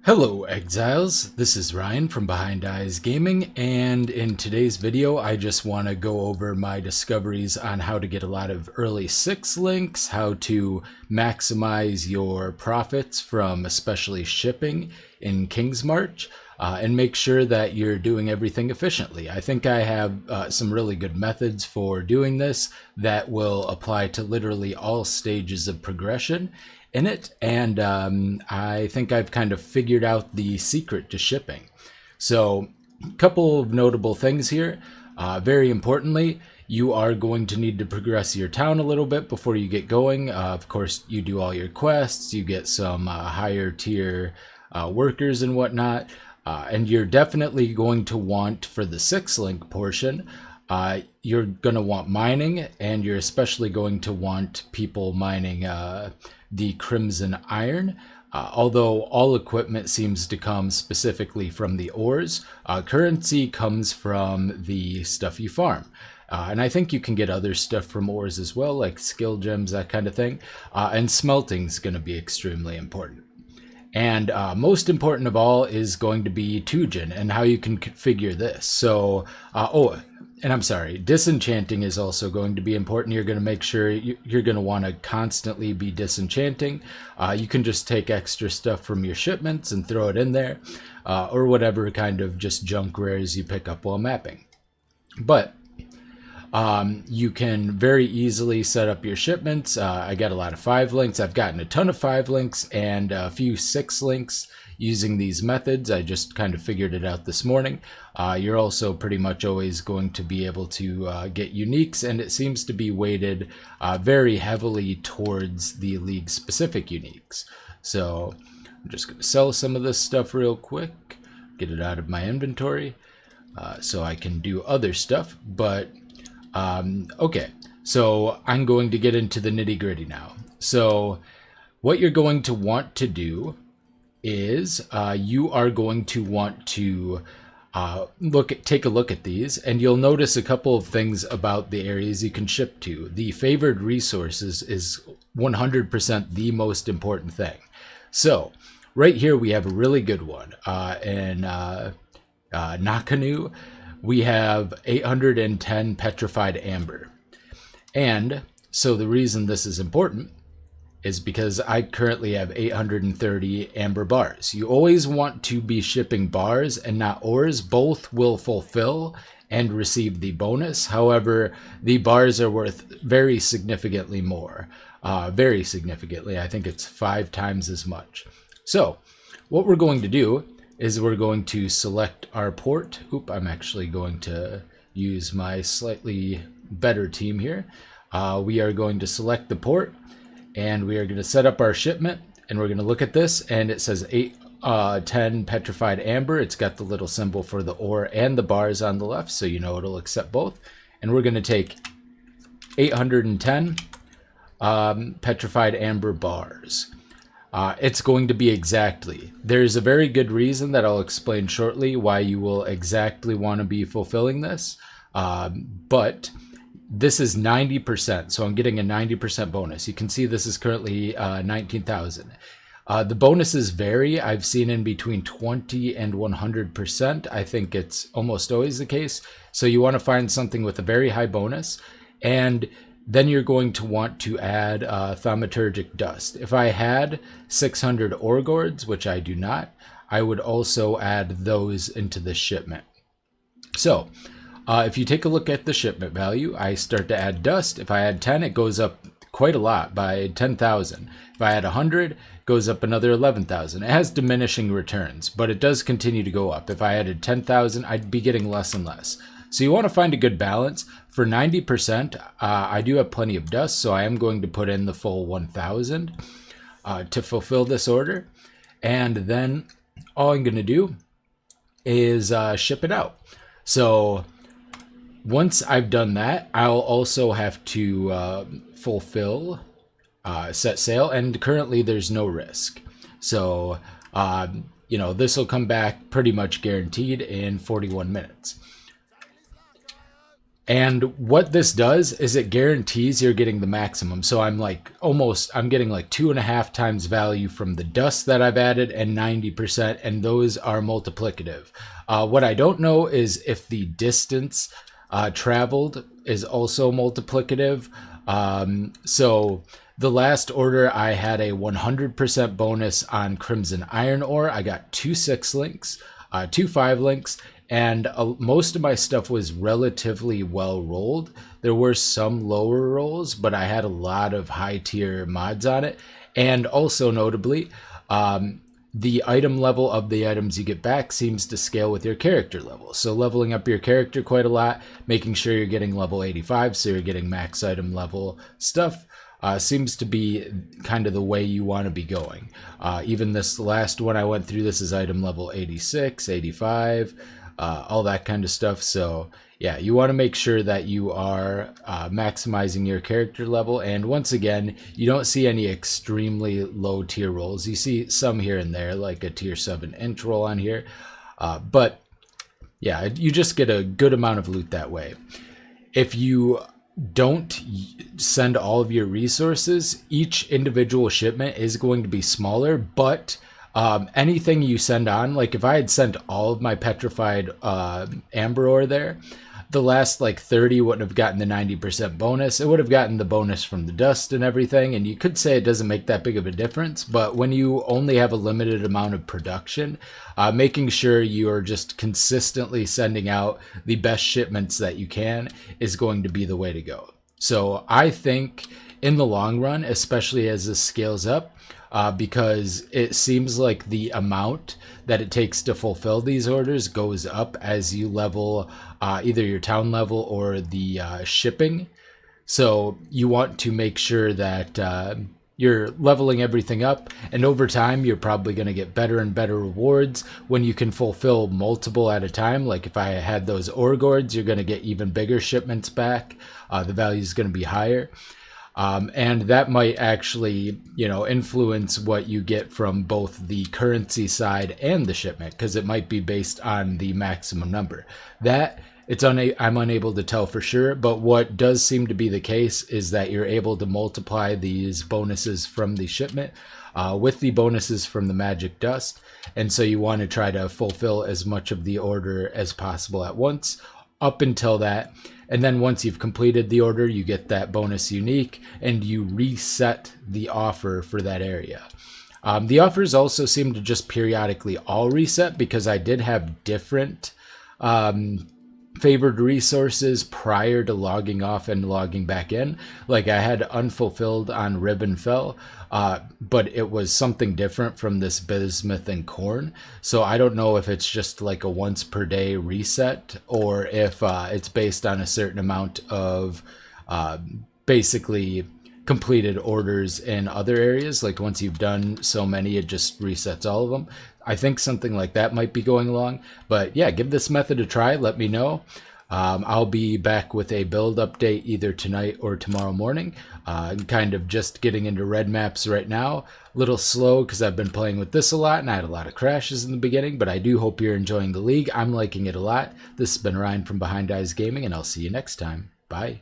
Hello Exiles, this is Ryan from Behind Eyes Gaming, and in today's video I just want to go over my discoveries on how to get a lot of early 6 links, how to maximize your profits from especially shipping in Kingsmarch, and make sure that you're doing everything efficiently. I think I have some really good methods for doing this that will apply to literally all stages of progression in it, and I think I've kind of figured out the secret to shipping. So, a couple of notable things here. Very importantly, you are going to need to progress your town a little bit before you get going. Of course, you do all your quests, you get some higher tier workers and whatnot, and you're definitely going to want, for the 6 link portion, you're going to want mining, and you're especially going to want people mining the Crimson Iron. Although all equipment seems to come specifically from the ores, currency comes from the stuff you farm. And I think you can get other stuff from ores as well, like skill gems, that kind of thing. And smelting's going to be extremely important. And most important of all is going to be Tujin and how you can configure this. So, and I'm sorry, disenchanting is also going to be important. You're going to make sure you're going to want to constantly be disenchanting. You can just take extra stuff from your shipments and throw it in there, or whatever kind of just junk rares you pick up while mapping. But you can very easily set up your shipments. I got a lot of 5 links. I've gotten a ton of 5 links and a few 6 links using these methods. I just kind of figured it out this morning. You're also pretty much always going to be able to get uniques, and it seems to be weighted very heavily towards the league specific uniques. So I'm just going to sell some of this stuff real quick, get it out of my inventory so I can do other stuff. But okay, so I'm going to get into the nitty gritty now. So what you're going to want to do is you are going to want to take a look at these, and you'll notice a couple of things about the areas you can ship to. The favored resources is 100% the most important thing. So right here we have a really good one in Nakanu. We have 810 petrified amber. And so the reason this is important is because I currently have 830 amber bars. You always want to be shipping bars and not ores. Both will fulfill and receive the bonus. However, the bars are worth very significantly more. Very significantly. I think it's 5 times as much. So what we're going to do is we're going to select our port. I'm actually going to use my slightly better team here. We are going to select the port, and we are going to set up our shipment, and we're going to look at this, and it says 810 petrified amber. It's got the little symbol for the ore and the bars on the left, so you know it'll accept both. And we're going to take 810 petrified amber bars. It's going to be exactly. There's a very good reason that I'll explain shortly why you will exactly want to be fulfilling this. But this is 90%, so I'm getting a 90% bonus. You can see this is currently 19,000. The bonuses vary. I've seen in between 20 and 100%. I think it's almost always the case. So you want to find something with a very high bonus, and then you're going to want to add thaumaturgic dust. If I had 600 ore gourds, which I do not, I would also add those into the shipment. So if you take a look at the shipment value, I start to add dust. If I add 10, it goes up quite a lot by 10,000. If I add 100, it goes up another 11,000. It has diminishing returns, but it does continue to go up. If I added 10,000, I'd be getting less and less. So you want to find a good balance. For 90%, I do have plenty of dust, so I am going to put in the full 1,000 to fulfill this order. And then all I'm going to do is ship it out. So once I've done that, I'll also have to fulfill set sail, and currently there's no risk. So, this will come back pretty much guaranteed in 41 minutes. And what this does is it guarantees you're getting the maximum. So I'm getting like 2.5 times value from the dust that I've added and 90%, and those are multiplicative. What I don't know is if the distance traveled is also multiplicative. So the last order I had a 100% bonus on Crimson Iron Ore. I got 2 6 links, 2 5 links, and most of my stuff was relatively well rolled. There were some lower rolls, but I had a lot of high tier mods on it. And also notably, the item level of the items you get back seems to scale with your character level. So leveling up your character quite a lot, making sure you're getting level 85 so you're getting max item level stuff, seems to be kind of the way you want to be going. Even this last one I went through, this is item level 86, 85, all that kind of stuff. So yeah, you want to make sure that you are maximizing your character level. And once again, you don't see any extremely low tier rolls. You see some here and there, like a tier 7 int roll on here. But yeah, you just get a good amount of loot that way. If you don't send all of your resources, each individual shipment is going to be smaller, but anything you send on, like if I had sent all of my petrified amber ore there, the last like 30 wouldn't have gotten the 90% bonus. It would have gotten the bonus from the dust and everything, and you could say it doesn't make that big of a difference, but when you only have a limited amount of production, making sure you are just consistently sending out the best shipments that you can is going to be the way to go. So I think in the long run, especially as this scales up, because it seems like the amount that it takes to fulfill these orders goes up as you level either your town level or the shipping. So you want to make sure that you're leveling everything up, and over time you're probably going to get better and better rewards when you can fulfill multiple at a time. Like if I had those ore gourds, you're going to get even bigger shipments back. The value is going to be higher. And that might actually, influence what you get from both the currency side and the shipment, because it might be based on the maximum number. I'm unable to tell for sure, but what does seem to be the case is that you're able to multiply these bonuses from the shipment with the bonuses from the magic dust. And so you want to try to fulfill as much of the order as possible at once up until that. And then once you've completed the order, you get that bonus unique and you reset the offer for that area. The offers also seem to just periodically all reset, because I did have different favored resources prior to logging off and logging back in. Like I had unfulfilled on Ribbon Fell, but it was something different from this bismuth and corn. So I don't know if it's just like a once per day reset, or if it's based on a certain amount of basically completed orders in other areas. Like once you've done so many, it just resets all of them. I think something like that might be going along. But yeah, give this method a try. Let me know. I'll be back with a build update either tonight or tomorrow morning. I'm kind of just getting into red maps right now. A little slow because I've been playing with this a lot and I had a lot of crashes in the beginning, but I do hope you're enjoying the league. I'm liking it a lot. This has been Ryan from Behind Eyes Gaming, and I'll see you next time. Bye.